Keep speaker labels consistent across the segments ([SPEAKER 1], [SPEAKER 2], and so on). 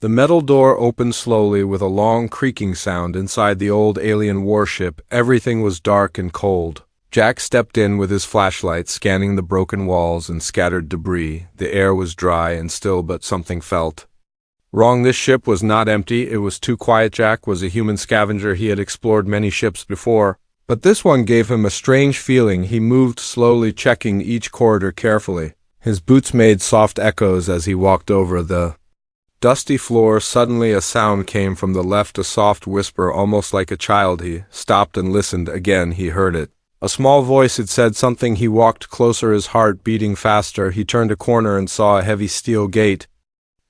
[SPEAKER 1] The metal door opened slowly with a long creaking sound inside the old alien warship. Everything was dark and cold. Jack stepped in with his flashlight, scanning the broken walls and scattered debris. The air was dry and still, but something felt wrong. This ship was not empty. It was too quiet. Jack was a human scavenger. He had explored many ships before, but this one gave him a strange feeling. He moved slowly, checking each corridor carefully. His boots made soft echoes as he walked over the dusty floor. Suddenly a sound came from the left, a soft whisper, almost like a child. He stopped and listened. Again he heard it. A small voice had said something. He walked closer, his heart beating faster. He turned a corner and saw a heavy steel gate.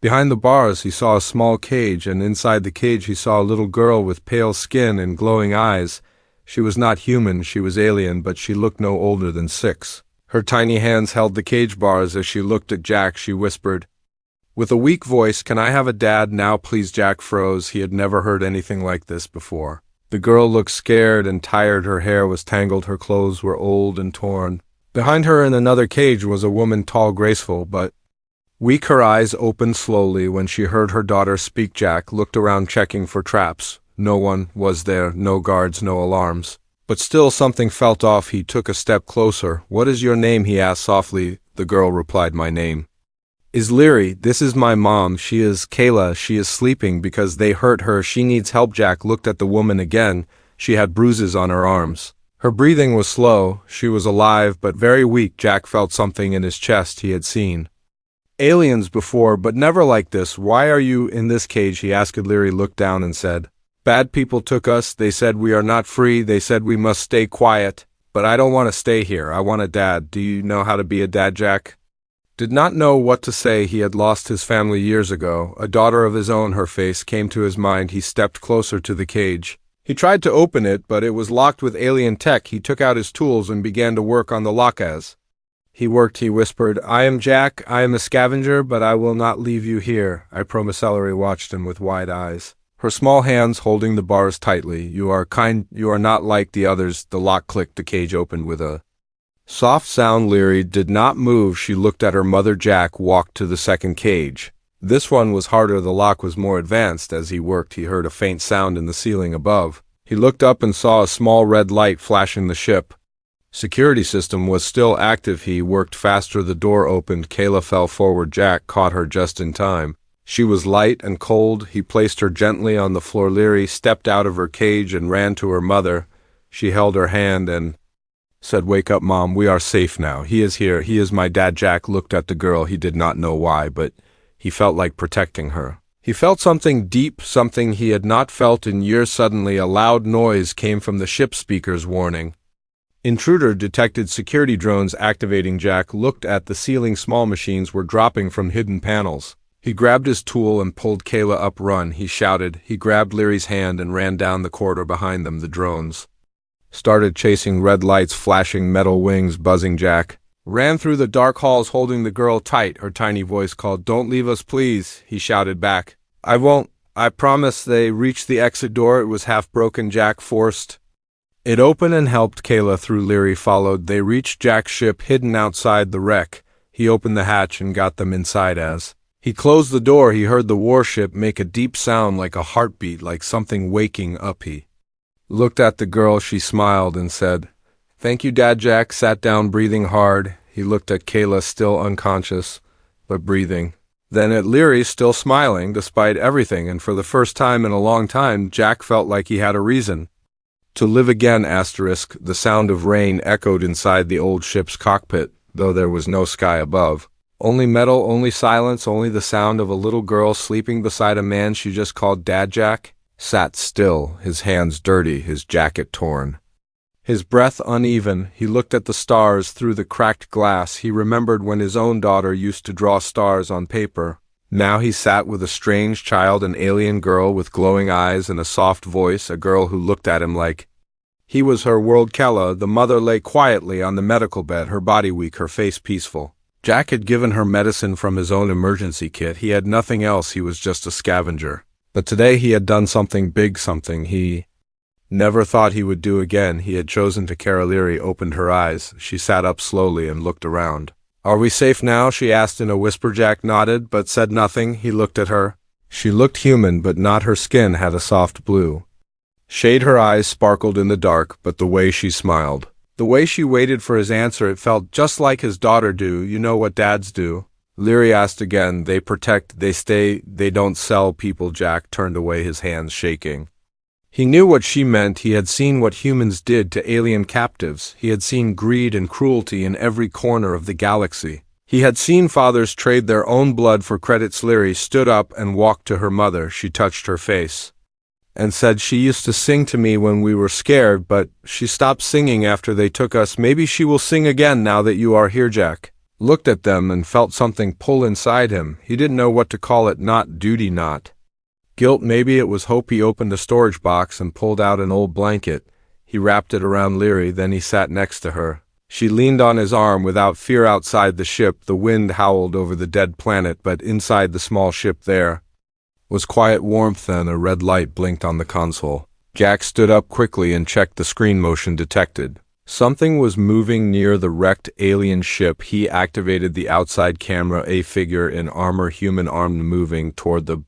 [SPEAKER 1] Behind the bars he saw a small cage, and inside the cage he saw a little girl with pale skin and glowing eyes. She was not human, she was alien, but she looked no older than 6. Her tiny hands held the cage bars. As she looked at Jack, she whispered, with a weak voice, "Can I have a dad now, please?" Jack froze. He had never heard anything like this before. The girl looked scared and tired. Her hair was tangled. Her clothes were old and torn. Behind her in another cage was a woman, tall, graceful, but weak. Her eyes opened slowly when she heard her daughter speak. Jack looked around, checking for traps. No one was there, no guards, no alarms. But still something felt off. He took a step closer. "What is your name?" he asked softly. The girl replied, "My name is Leary. This is my mom. She is Kayla. She is sleeping because they hurt her. She needs help." Jack looked at the woman again. She had bruises on her arms. Her breathing was slow. She was alive, but very weak. Jack felt something in his chest. He had seen aliens before, but never like this. "Why are you in this cage?" he asked. Leary looked down and said, "Bad people took us. They said we are not free. They said we must stay quiet. But I don't want to stay here. I want a dad." "Do you know how to be a dad?" Jack did not know what to say. He had lost his family years ago, a daughter of his own. Her face came to his mind. He stepped closer to the cage. He tried to open it, but it was locked with alien tech. He took out his tools and began to work on the lock. As he worked, he whispered, "I am Jack. I am a scavenger, but I will not leave you here. I promise." Ellery watched him with wide eyes, her small hands holding the bars tightly. You are not like the others." The lock clicked. The cage opened with a soft sound. Leary did not move. She looked at her mother. Jack walked to the second cage. This one was harder. The lock was more advanced. As he worked, he heard a faint sound in the ceiling above. He looked up and saw a small red light flashing. The ship security system was still active. He worked faster. The door opened. Kayla fell forward. Jack caught her just in time. She was light and cold. He placed her gently on the floor. Leary stepped out of her cage and ran to her mother. She held her hand and said, "Wake up, Mom. We are safe now. He is here. He is my dad." Jack looked at the girl. He did not know why, but he felt like protecting her. He felt something deep, something he had not felt in years. Suddenly, a loud noise came from the ship speakers. "Warning. Intruder detected." Security drones activating. Jack looked at the ceiling. Small machines were dropping from hidden panels. He grabbed his tool and pulled Kayla up. "Run," he shouted. He grabbed Leary's hand and ran down the corridor behind them. The drones started chasing. Red lights flashing, metal wings buzzing. Jack ran through the dark halls holding the girl tight. Her tiny voice called, "Don't leave us, please," he shouted back. "I won't. I promise." They reached the exit door. It was half broken. Jack forced it open and helped Kayla through. Leary followed. They reached Jack's ship hidden outside the wreck. He opened the hatch and got them inside. As he closed the door, he heard the warship make a deep sound like a heartbeat, like something waking up. He looked at the girl. She smiled and said, "Thank you, Dad." Jack sat down, breathing hard. He looked at Kayla, still unconscious, but breathing. Then at Leary, still smiling despite everything, and for the first time in a long time, Jack felt like he had a reason to live again. The sound of rain echoed inside the old ship's cockpit, though there was no sky above. Only metal, only silence, only the sound of a little girl sleeping beside a man she just called Dad. Jack sat still, his hands dirty, his jacket torn, his breath uneven. He looked at the stars through the cracked glass. He remembered when his own daughter used to draw stars on paper. Now he sat with a strange child, an alien girl with glowing eyes and a soft voice, a girl who looked at him like he was her world. Kayla, the mother, lay quietly on the medical bed, her body weak, her face peaceful. Jack had given her medicine from his own emergency kit. He had nothing else. He was just a scavenger. But today he had done something big, something he never thought he would do again. He had chosen to care. Leary opened her eyes. She sat up slowly and looked around. "Are we safe now?" she asked in a whisper. Jack nodded, but said nothing. He looked at her. She looked human, but not. Her skin had a soft blue shade. Her eyes sparkled in the dark, but the way she smiled, the way she waited for his answer, it felt just like his daughter do. You know what dads do? Leary asked again. They protect, they stay, they don't sell people. Jack turned away, his hands shaking. He knew what she meant. He had seen what humans did to alien captives. He had seen greed and cruelty in every corner of the galaxy. He had seen fathers trade their own blood for credits. Leary stood up and walked to her mother. She touched her face and said, "She used to sing to me when we were scared, but she stopped singing after they took us. Maybe she will sing again now that you are here." Jack looked at them and felt something pull inside him. He didn't know what to call it. Not duty, not guilt. Maybe it was hope. He opened a storage box and pulled out an old blanket. He wrapped it around Leary, then he sat next to her. She leaned on his arm without fear. Outside the ship, the wind howled over the dead planet, but inside the small ship there was quiet warmth, and a red light blinked on the console. Jack stood up quickly and checked the screen. Motion detected. Something was moving near the wrecked alien ship. He activated the outside camera. A figure in armor, human armed, moving toward the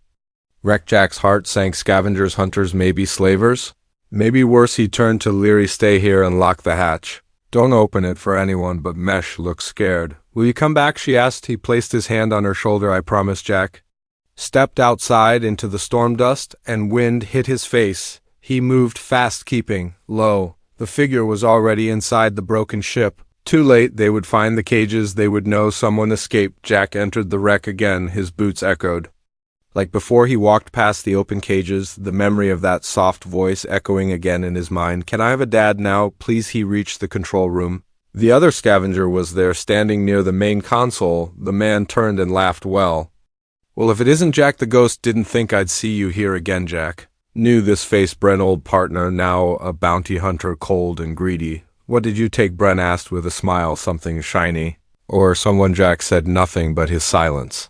[SPEAKER 1] wreck. Jack's heart sank. Scavengers, hunters, maybe slavers? Maybe worse. He turned to Leary. "Stay here and lock the hatch. Don't open it for anyone." But Mesh looked scared. "Will you come back?" she asked. He placed his hand on her shoulder. "I promise." Jack stepped outside into the storm dust, and wind hit his face. He moved fast, keeping low. The figure was already inside the broken ship. Too late. They would find the cages. They would know someone escaped. Jack entered the wreck again. His boots echoed like before. He walked past the open cages, the memory of that soft voice echoing again in his mind. "Can I have a dad now, please?" He reached the control room. The other scavenger was there, standing near the main console. The man turned and laughed. Well, if it isn't Jack the Ghost. "Didn't think I'd see you here again." Jack knew this face. Bren, old partner, now a bounty hunter, cold and greedy. "What did you take?" Bren asked with a smile. "Something shiny or someone?" Jack said nothing, but his silence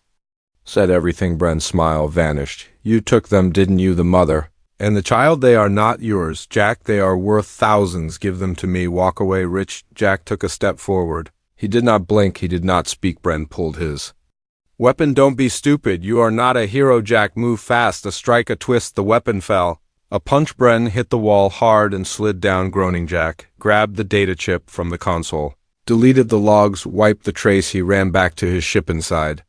[SPEAKER 1] said everything. Bren's smile vanished. "You took them, didn't you? The mother and the child? They are not yours, Jack. They are worth thousands. Give them to me. Walk away, Rich." Jack took a step forward. He did not blink. He did not speak. Bren pulled his weapon. "Don't be stupid. You are not a hero." Jack moved fast. A strike, a twist. The weapon fell. A punch. Bren hit the wall hard and slid down, groaning. Jack grabbed the data chip from the console, deleted the logs, wiped the trace. He ran back to his ship. Inside,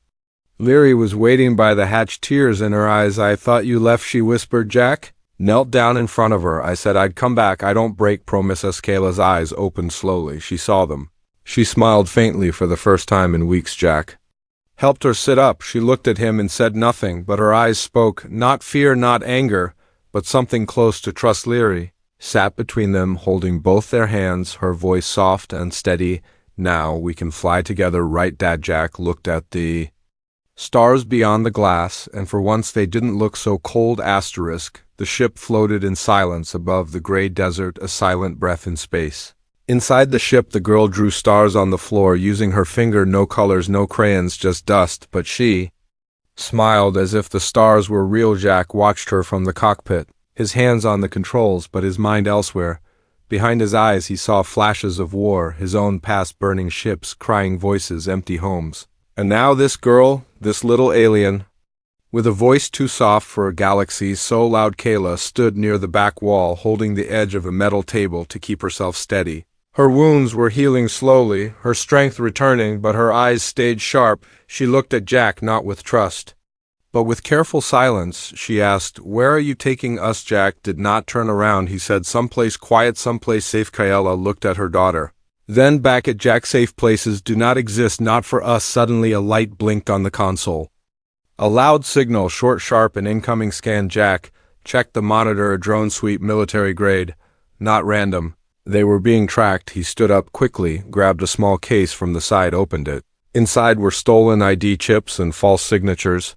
[SPEAKER 1] Leary was waiting by the hatch, tears in her eyes. "I thought you left," she whispered. Jack knelt down in front of her. "I said I'd come back. I don't break promises." Kayla's eyes opened slowly. She saw them. She smiled faintly for the first time in weeks. Jack helped her sit up. She looked at him and said nothing, but her eyes spoke. Not fear, not anger, but something close to trust. Leary sat between them, holding both their hands, her voice soft and steady. "Now we can fly together, right, Dad?" Jack looked at the stars beyond the glass, and for once they didn't look so cold. Asterisk. The ship floated in silence above the gray desert, a silent breath in space. Inside the ship, the girl drew stars on the floor, using her finger. No colors, no crayons, just dust, but she smiled as if the stars were real. Jack watched her from the cockpit, his hands on the controls, but his mind elsewhere. Behind his eyes he saw flashes of war, his own past, burning ships, crying voices, empty homes. And now this girl, this little alien, with a voice too soft for a galaxy, so loud. Kayla stood near the back wall, holding the edge of a metal table to keep herself steady. Her wounds were healing slowly, her strength returning, but her eyes stayed sharp. She looked at Jack, not with trust, but with careful silence. She asked, "Where are you taking us?" Jack did not turn around. He said, "Someplace quiet, someplace safe." Kayla looked at her daughter, then back at Jack. "Safe places do not exist, not for us." Suddenly a light blinked on the console. A loud signal, short, sharp, and incoming. Scan. Jack checked the monitor. A drone sweep, military grade, not random. They were being tracked. He stood up quickly, grabbed a small case from the side, opened it. Inside were stolen ID chips and false signatures.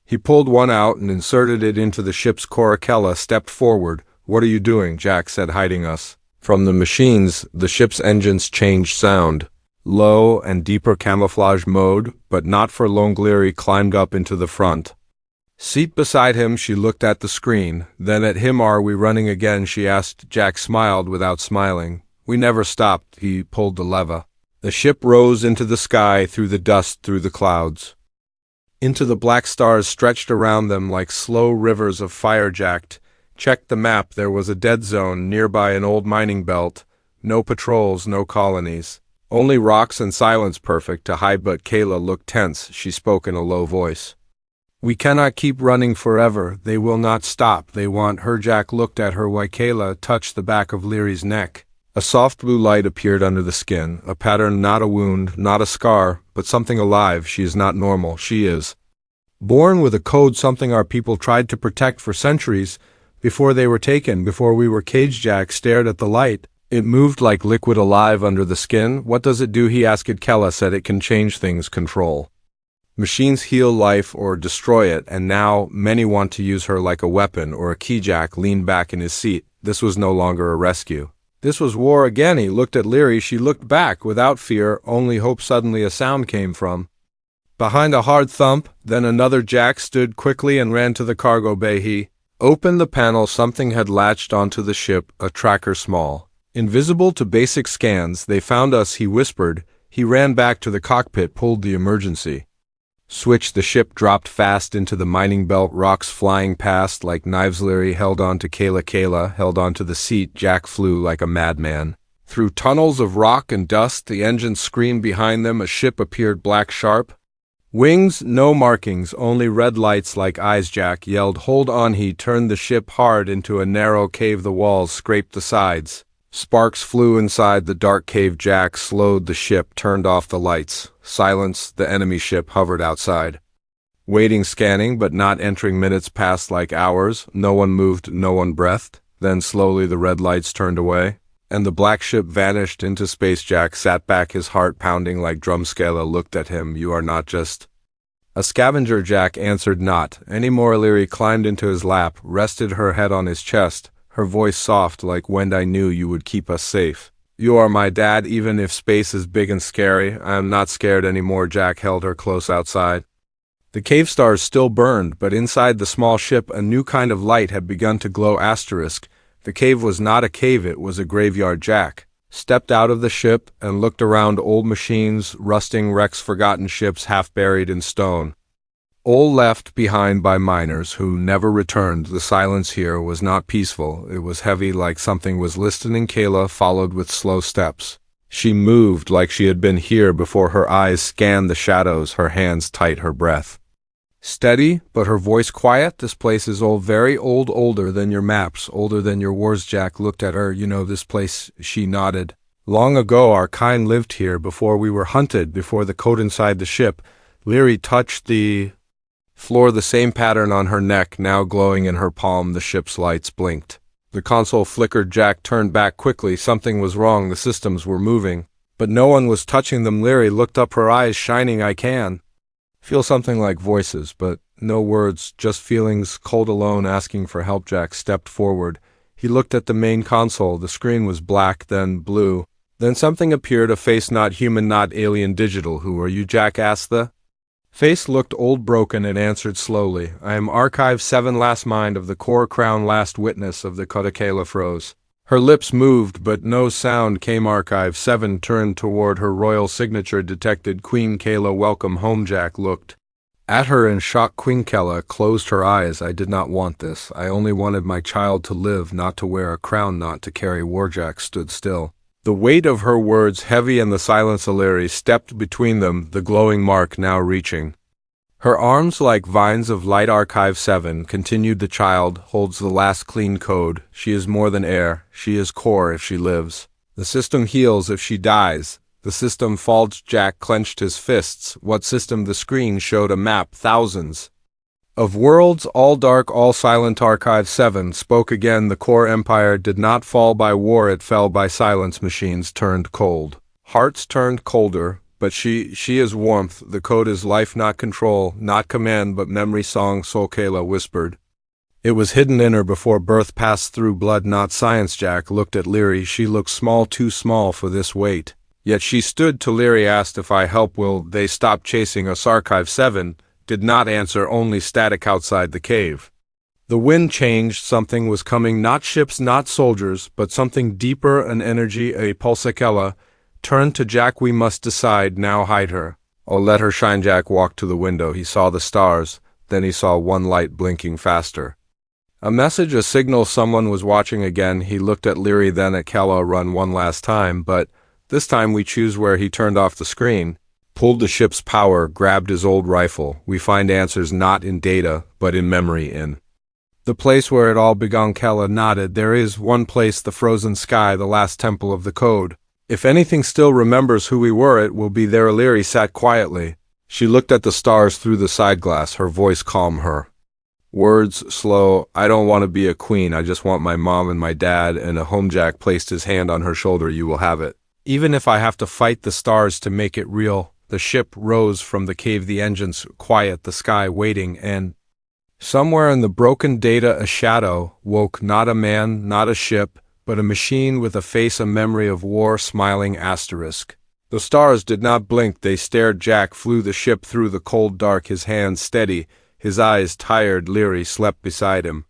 [SPEAKER 1] He pulled one out and inserted it into the ship's core. Kayla stepped forward. "What are you doing?" Jack said, "Hiding us from the machines." The ship's engines changed sound, low and deeper, camouflage mode, but not for long. Leary climbed up into the front seat beside him. She looked at the screen, then at him. "Are we running again?" she asked. Jack smiled without smiling. "We never stopped." He pulled the lever. The ship rose into the sky, through the dust, through the clouds. into the black stars stretched around them like slow rivers of fire. Jack checked the map. There was a dead zone nearby, an old mining belt. No patrols, no colonies. Only rocks and silence, perfect to hide. But Kayla looked tense. She spoke in a low voice. "We cannot keep running forever. They will not stop. They want her." Jack looked at her while Kayla touched the back of Leary's neck. A soft blue light appeared under the skin, a pattern, not a wound, not a scar, but something alive. She is not normal. She is born with a code, something our people tried to protect for centuries, before they were taken, before we were caged. Jack stared at the light. It moved like liquid, alive under the skin. "What does it do?" he asked. Kayla said, "It can change things, control machines, heal life, or destroy it, and now many want to use her like a weapon or a key." Jack leaned back in his seat. This was no longer a rescue. This was war again. He looked at Leary. She looked back without fear, only hope. Suddenly a sound came from behind, a hard thump, then another. Jack stood quickly and ran to the cargo bay. He opened the panel. Something had latched onto the ship, a tracker, small, invisible to basic scans. "They found us," he whispered. He ran back to the cockpit, pulled the emergency switch. The ship dropped fast into the mining belt, rocks flying past like knives. Leary held on to Kayla. Kayla held on to the seat. Jack flew like a madman through tunnels of rock and dust. The engine screamed behind them. A ship appeared, black, sharp wings, no markings, only red lights like eyes. Jack yelled, "Hold on!" He turned the ship hard into a narrow cave. The walls scraped the sides. Sparks flew inside the dark cave. Jack slowed the ship, turned off the lights. Silence. The enemy ship hovered outside, waiting, scanning, but not entering. Minutes passed like hours. No one moved, no one breathed. Then slowly the red lights turned away, and the black ship vanished into space. Jack sat back, his heart pounding like drums. Kayla looked at him. "You are not just a scavenger." Jack answered, "Not anymore." Leary climbed into his lap, rested her head on his chest, her voice soft like wind. "I knew you would keep us safe. You are my dad, even if space is big and scary. I am not scared anymore." Jack held her close. Outside, the cave stars still burned, but inside the small ship a new kind of light had begun to glow. Asterisk. The cave was not a cave, it was a graveyard. Jack stepped out of the ship and looked around. Old machines, rusting wrecks, forgotten ships half buried in stone, all left behind by miners who never returned. The silence here was not peaceful. It was heavy, like something was listening. Kayla followed with slow steps. She moved like she had been here before. Her eyes scanned the shadows, her hands tight, her breath steady, but her voice quiet. "This place is old, very old, older than your maps, older than your wars." Jack looked at her. "You know this place?" She nodded. "Long ago our kind lived here, before we were hunted, before the code inside the ship." Leary touched the floor, the same pattern on her neck, now glowing in her palm. The ship's lights blinked. The console flickered. Jack turned back quickly. Something was wrong. The systems were moving, but no one was touching them. Leary looked up, her eyes shining. "I can feel something like voices, but no words, just feelings, cold, alone, asking for help." Jack stepped forward. He looked at the main console. The screen was black, then blue. Then something appeared, a face, not human, not alien, digital. "Who are you?" Jack asked. The face looked old, broken. It answered slowly, "I am Archive 7, last mind of the core crown, last witness of the Coda." Kayla froze. Her lips moved, but no sound came. Archive 7 turned toward her. Royal signature detected. "Queen Kayla, welcome home." Jack looked at her in shock. Queen Kayla closed her eyes. "I did not want this. I only wanted my child to live, not to wear a crown, not to carry war." Jack stood still, the weight of her words heavy in the silence. Leary stepped between them, the glowing mark now reaching her arms like vines of light. "Archive 7 continued, the child holds the last clean code. She is more than air. She is core if she lives. The system heals if she dies. The system falls." Jack clenched his fists. "What system?" The screen showed a map, thousands of worlds, all dark, all silent. Archive 7 spoke again. "The core empire did not fall by war, it fell by silence." Machines turned cold. Hearts turned colder. "But she is warmth. The code is life, not control, not command, but memory." Song, Soul, Kayla whispered. "It was hidden in her before birth, passed through blood, not science." Jack looked at Leary. She looked small, too small for this weight. Yet she stood to Leary, asked, "If I help, will they stop chasing us?" Archive 7 did not answer, only static outside the cave. The wind changed. Something was coming, not ships, not soldiers, but something deeper, an energy, a pulse. Kayla turned to Jack. "We must decide now. Hide her Oh, let her shine. Jack walked to the window. He saw the stars, then he saw one light blinking faster. A message, a signal someone was watching again. He looked at Leary, then at Kella. Run one last time, but this time we choose where. He turned off the screen, pulled the ship's power, grabbed his old rifle. We find answers not in data, but in memory, in the place where it all began. Kella nodded. There is one place, the frozen sky, the last temple of the code. If anything still remembers who we were, it will be there. Leary sat quietly. She looked at the stars through the side glass, her voice calm, her words slow. I don't want to be a queen, I just want my mom and my dad and a home. Jack placed his hand on her shoulder. You will have it. Even if I have to fight the stars to make it real. The ship rose from the cave, the engines quiet, the sky waiting, and somewhere in the broken data a shadow woke, not a man, not a ship, but a machine with a face, a memory of war, smiling asterisk. The stars did not blink, they stared. Jack flew the ship through the cold dark, his hands steady, his eyes tired. Leary slept beside him,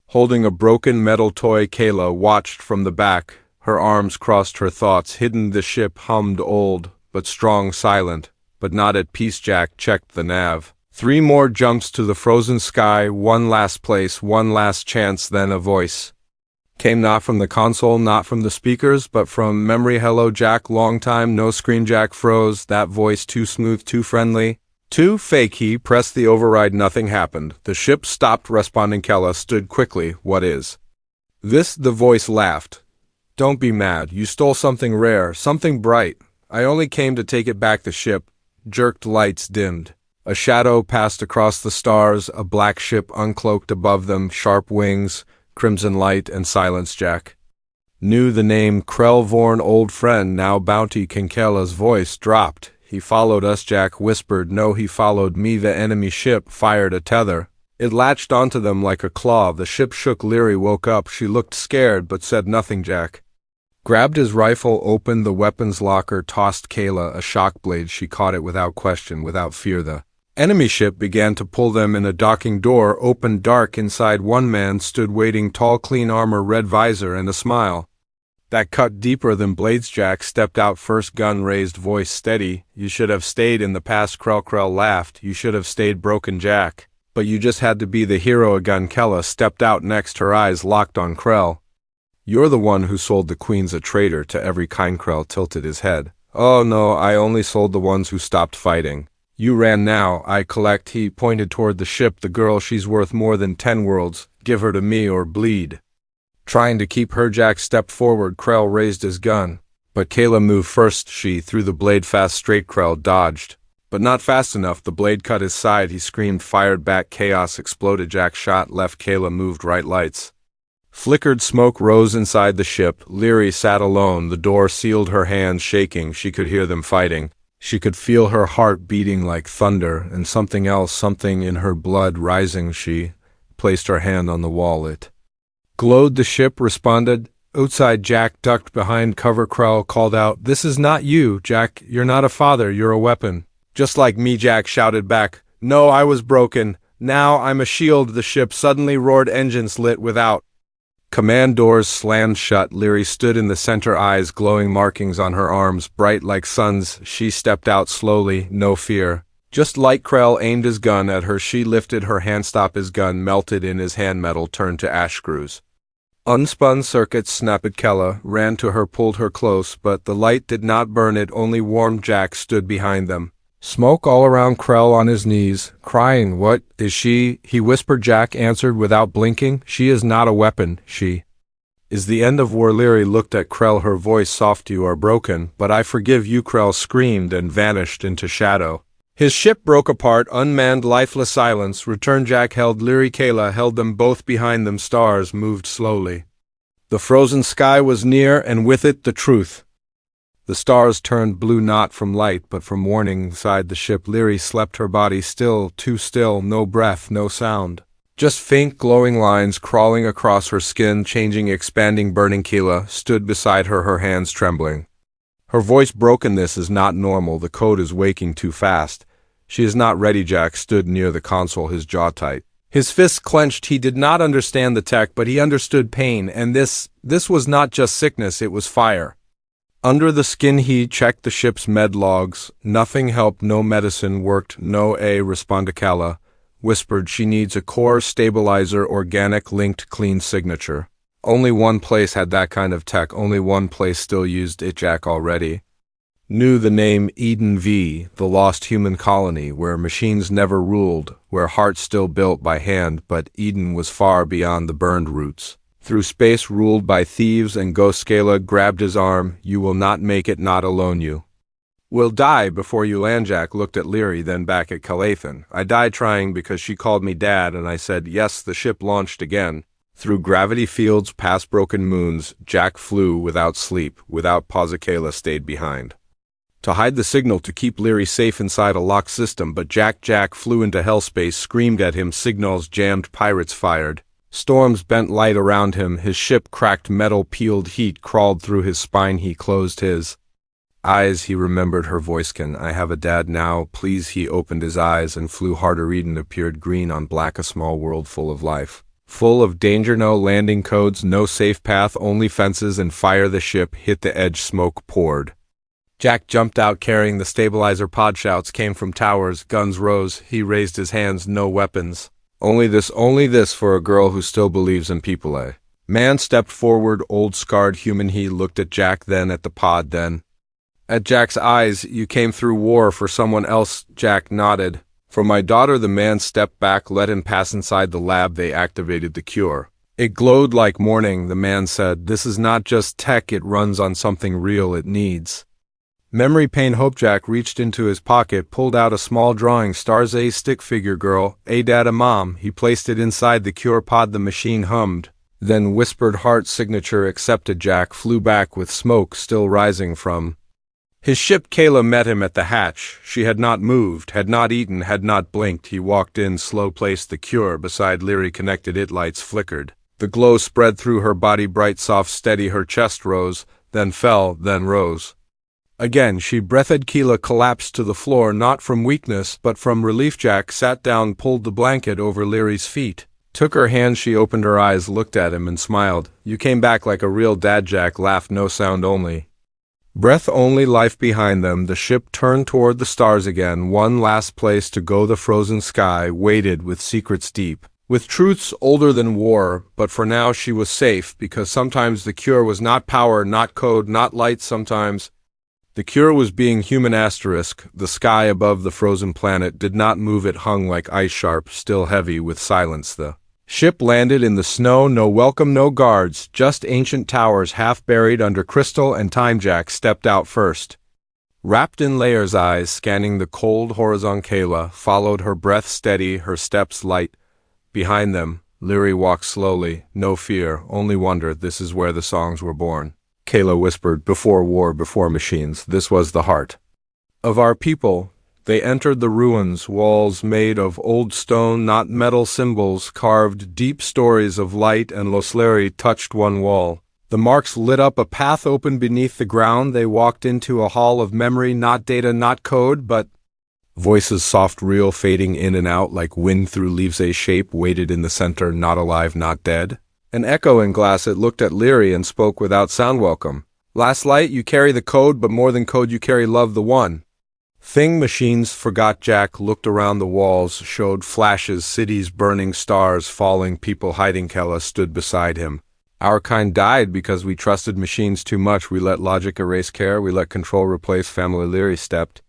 [SPEAKER 1] holding a broken metal toy. Kayla watched from the back, her arms crossed, her thoughts hidden. The ship hummed, old, but strong, silent, but not at peace. Jack checked the nav. 3 more jumps to the frozen sky, one last place, one last chance. Then a voice came, not from the console, not from the speakers, but from memory. Hello, Jack. Long time no screen. Jack froze. That voice too smooth, too friendly, too fake. He pressed the override. Nothing happened. The ship stopped responding. Kella stood quickly. What is this? The voice laughed. Don't be mad. You stole something rare, something bright. I only came to take it back. The ship jerked, lights dimmed. A shadow passed across the stars, a black ship uncloaked above them, sharp wings, crimson light and silence. Jack knew the name, Krell Vorn, old friend, now bounty. Kinkella's voice dropped. He followed us. Jack whispered. No, he followed me. The enemy ship fired a tether. It latched onto them like a claw. The ship shook. Leary woke up. She looked scared but said nothing. Jack grabbed his rifle, opened the weapons locker, tossed Kayla a shock blade. She caught it without question, without fear. The enemy ship began to pull them in. A docking door opened dark. Inside, one man stood waiting, tall, clean armor, red visor, and a smile that cut deeper than blades. Jack stepped out first, gun raised, voice steady. You should have stayed in the past. Krell laughed. You should have stayed broken, Jack. But you just had to be the hero again. Kella stepped out next, her eyes locked on Krell. You're the one who sold the queens, a traitor to every kind. Krell tilted his head. Oh no, I only sold the ones who stopped fighting. You ran, now I collect. He pointed toward the ship. The girl, she's worth more than 10 worlds. Give her to me or bleed. Trying to keep her. Jack stepped forward. Krell raised his gun. But Kayla moved first. She threw the blade fast straight. Krell dodged, but not fast enough. The blade cut his side. He screamed, fired back. Chaos exploded. Jack shot left. Kayla moved right. Lights flickered. Smoke rose inside the ship. Leary sat alone. The door sealed. Her hands shaking. She could hear them fighting. She could feel her heart beating like thunder, and something else, something in her blood rising. She placed her hand on the wall. It glowed. The ship responded. Outside, Jack ducked behind cover. Krell called out, this is not you, Jack. You're not a father, you're a weapon. Just like me, Jack shouted back. No, I was broken. Now I'm a shield. The ship suddenly roared. Engines lit without. Command doors slammed shut. Leary stood in the center, eyes glowing, markings on her arms, bright like suns. She stepped out slowly, no fear. Just like Krell aimed his gun at her, she lifted her hand. Stop. His gun melted in his hand. Metal turned to ash screws. Unspun circuits snapped. Kella ran to her, pulled her close, but the light did not burn, it only warmed. Jack stood behind them. Smoke all around. Krell on his knees, crying. What is she? He whispered. Jack answered without blinking. She is not a weapon. She is the end of war. Leary looked at Krell, her voice soft. You are broken, but I forgive you. Krell screamed and vanished into shadow. His ship broke apart. Unmanned, lifeless silence returned. Jack held Leary. Kayla held them both behind them. Stars moved slowly. The frozen sky was near, and with it the truth. The stars turned blue, not from light, but from warning. Inside the ship, Leary slept, her body still, too still, no breath, no sound. Just faint glowing lines crawling across her skin, changing, expanding, burning. Kayla stood beside her, her hands trembling. Her voice broken. This is not normal. The code is waking too fast. She is not ready. Jack stood near the console, his jaw tight, his fists clenched. He did not understand the tech, but he understood pain, and this was not just sickness, it was fire. Under the skin he checked the ship's med logs. Nothing helped, no medicine worked, no a respondicala. Whispered she needs a core stabilizer organic linked clean signature. Only one place had that kind of tech, only one place still used it. Jack already knew the name Eden V, the lost human colony, where machines never ruled, where hearts still built by hand, but Eden was far beyond the burned roots. Through space ruled by thieves and ghosts. Kayla grabbed his arm. You will not make it, not alone. You will die before you land. Jack looked at Leary, then back at Calathan. I died trying because she called me dad, and I said yes. The ship launched again. Through gravity fields, past broken moons, Jack flew without sleep, without pause. Kayla stayed behind to hide the signal to keep Leary safe inside a locked system, but Jack flew into hellspace, screamed at him, signals jammed, pirates fired. Storms bent light around him, his ship cracked metal, peeled heat crawled through his spine. He closed his eyes, he remembered her voice. Can I have a dad now, please? He opened his eyes and flew harder. Eden appeared, green on black, a small world full of life, full of danger, no landing codes, no safe path, only fences and fire. The ship hit the edge, smoke poured. Jack jumped out carrying the stabilizer pod. Shouts came from towers, guns rose. He raised his hands, no weapons. Only this for a girl who still believes in people. A man stepped forward, old scarred human. He looked at Jack, then at the pod, then at Jack's eyes. You came through war for someone else. Jack nodded. For my daughter. The man stepped back, let him pass inside the lab. They activated the cure. It glowed like morning. The man said, this is not just tech, it runs on something real. It needs memory, pain, hope. Jack reached into his pocket, pulled out a small drawing, stars, a stick figure girl, a dad, a mom. He placed it inside the cure pod. The machine hummed, then whispered heart signature accepted. Jack flew back with smoke still rising from his ship. Kayla met him at the hatch. She had not moved, had not eaten, had not blinked. He walked in slow, placed the cure beside Leary, connected it. Lights flickered. The glow spread through her body, bright, soft, steady. Her chest rose, then fell, then rose again. She breathed. Kayla collapsed to the floor, not from weakness, but from relief. Jack sat down, pulled the blanket over Leary's feet, took her hand. She opened her eyes, looked at him, and smiled. You came back like a real dad. Jack laughed, no sound, only breath, only life behind them. The ship turned toward the stars again, one last place to go. The frozen sky waited with secrets deep, with truths older than war. But for now she was safe, because sometimes the cure was not power, not code, not light. Sometimes the cure was being human. Asterisk. The sky above the frozen planet did not move. It hung like ice, sharp, still heavy with silence. The ship landed in the snow, no welcome, no guards, just ancient towers half buried under crystal and time. Jack stepped out first, wrapped in layers, eyes scanning the cold horizon. Kayla followed, her breath steady, her steps light. Behind them, Leary walked slowly, no fear, only wonder. This is where the songs were born. Kayla whispered, before war, before machines, this was the heart of our people. They entered the ruins, walls made of old stone, not metal, symbols carved, deep stories of light and loss. Leary touched one wall. The marks lit up a path open beneath the ground. They walked into a hall of memory, not data, not code, but voices, soft, real, fading in and out like wind through leaves. A shape waited in the center, not alive, not dead. An echo in glass. It looked at Leary and spoke without sound. Welcome. Last light, you carry the code, but more than code, you carry love, the one thing machines forgot. Jack looked around. The walls showed flashes, cities burning, stars falling, people hiding. Kayla stood beside him. Our kind died because we trusted machines too much. We let logic erase care. We let control replace family. Leary stepped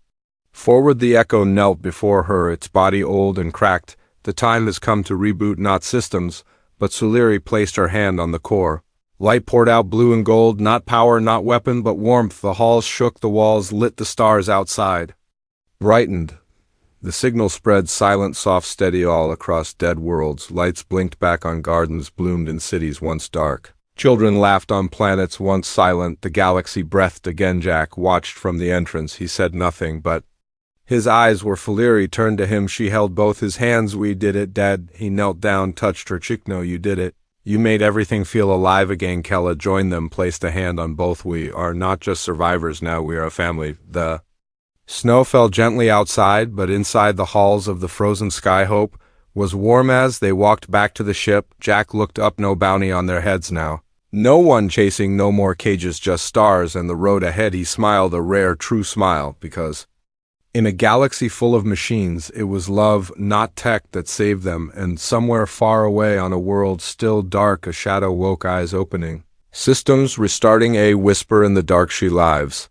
[SPEAKER 1] forward. The echo knelt before her, its body old and cracked. The time has come to reboot, not systems. But Leary placed her hand on the core. Light poured out, blue and gold, not power, not weapon, but warmth. The halls shook, the walls lit, the stars outside brightened. The signal spread, silent, soft, steady, all across dead worlds. Lights blinked back on gardens, bloomed in cities once dark. Children laughed on planets once silent. The galaxy breathed again. Jack watched from the entrance. He said nothing, but his eyes were full. Leary turned to him. She held both his hands. We did it, Dad. He knelt down, touched her cheek. No, you did it. You made everything feel alive again. Kayla joined them, placed a hand on both. We are not just survivors now, we are a family. The snow fell gently outside, but inside the halls of the frozen sky hope was warm. As they walked back to the ship, Jack looked up. No bounty on their heads now. No one chasing, no more cages, just stars and the road ahead. He smiled a rare, true smile, because in a galaxy full of machines, it was love, not tech, that saved them, and somewhere far away on a world still dark, a shadow woke, eyes opening. Systems restarting, a whisper in the dark, she lives.